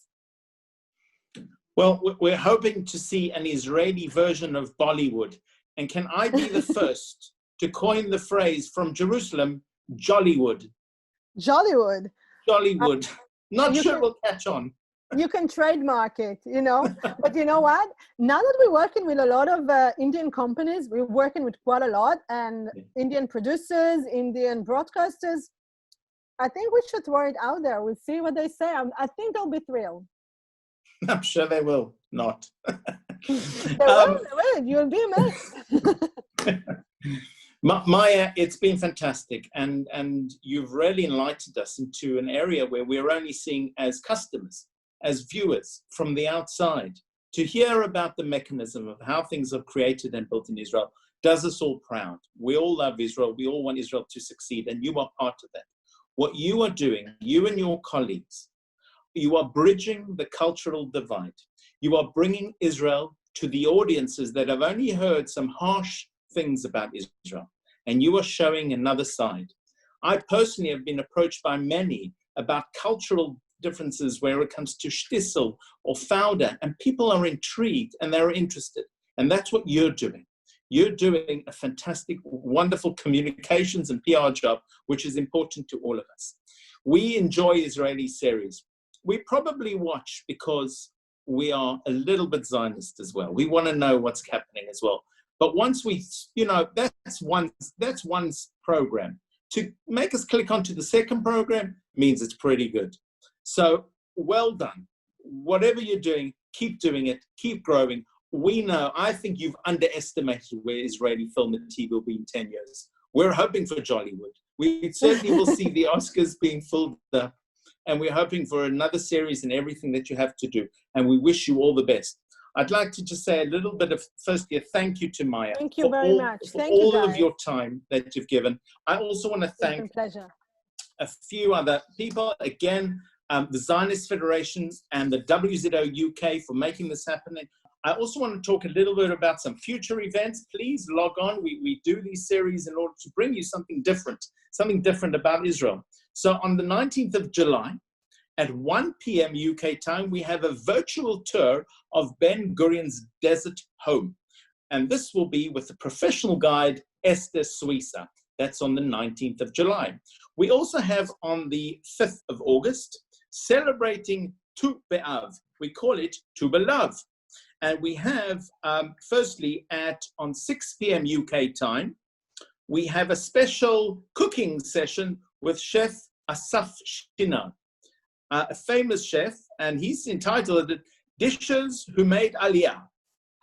Well, we're hoping to see an Israeli version of Bollywood. And can I be the first to coin the phrase from Jerusalem, Jollywood? Jollywood. Jollywood. Not sure we'll catch on. You can trademark it, But you know what? Now that we're working with a lot of Indian companies, we're working with quite a lot, and Indian producers, Indian broadcasters, I think we should throw it out there. We'll see what they say. I think they'll be thrilled. I'm sure they will not. They will. You'll be amazed. Maya, it's been fantastic, and you've really enlightened us into an area where we're only seeing as customers, as viewers from the outside. To hear about the mechanism of how things are created and built in Israel does us all proud. We all love Israel. We all want Israel to succeed, and you are part of that. What you are doing, you and your colleagues, you are bridging the cultural divide. You are bringing Israel to the audiences that have only heard some harsh things about Israel, and you are showing another side. I personally have been approached by many about cultural differences where it comes to Shtisel or Fauda, and people are intrigued and they're interested. And that's what you're doing. You're doing a fantastic, wonderful communications and PR job, which is important to all of us. We enjoy Israeli series. We probably watch because we are a little bit Zionist as well. We want to know what's happening as well. But once we, that's one program. To make us click onto the second program means it's pretty good. So well done. Whatever you're doing, Keep doing it. Keep growing. We know, I think you've underestimated where Israeli film and TV will be in 10 years. We're hoping for Jollywood. We certainly will see the Oscars being filled up. And we're hoping for another series and everything that you have to do. And we wish you all the best. I'd like to just say a little bit of, firstly, a thank you to Maya. Thank you very much. For all of your time that you've given. I also want to thank a few other people. Again, the Zionist Federations and the WZO UK for making this happen. I also want to talk a little bit about some future events. Please log on. We do these series in order to bring you something different about Israel. So on the 19th of July, at 1 p.m. UK time, we have a virtual tour of Ben Gurion's desert home. And this will be with the professional guide, Esther Suisa. That's on the 19th of July. We also have on the 5th of August, celebrating Tu B'Av. We call it Tu B'Lav. And we have, firstly, on 6 p.m. UK time, we have a special cooking session with Chef Asaf Shina, a famous chef, and he's entitled Dishes Who Made Aliyah,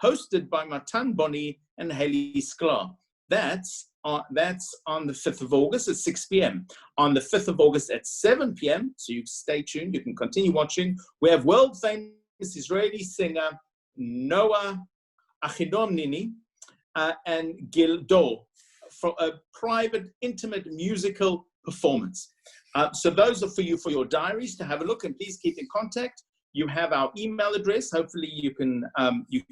hosted by Matan Boni and Heli Sklar. That's on the 5th of August at 6 p.m. On the 5th of August at 7 p.m., so you stay tuned, you can continue watching, we have world-famous Israeli singer Noah Achidomnini and Gildo for a private, intimate musical performance. So those are for you for your diaries to have a look, and please keep in contact. You have our email address. Hopefully you can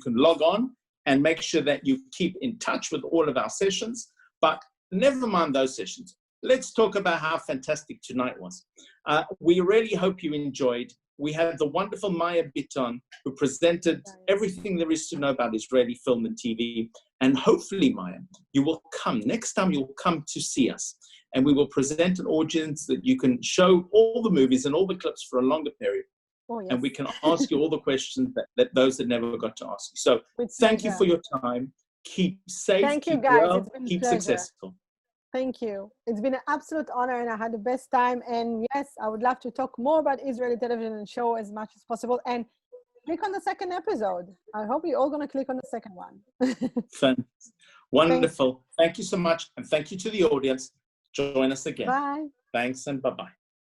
log on and make sure that you keep in touch with all of our sessions. But never mind those sessions. Let's talk about how fantastic tonight was. We really hope you enjoyed. We had the wonderful Maya Biton, who presented everything there is to know about Israeli film and TV. And hopefully, Maya, you will come. Next time you'll come to see us. And we will present an audience that you can show all the movies and all the clips for a longer period. Oh, yes. And we can ask you all the questions that those that never got to ask you. So thank you for your time. Keep safe, keep well, keep successful. Thank you. It's been an absolute honor, and I had the best time. And yes, I would love to talk more about Israeli television and show as much as possible. And click on the second episode. I hope you're all going to click on the second one. Wonderful. Thank you so much. And thank you to the audience. Join us again. Bye. Thanks and bye-bye.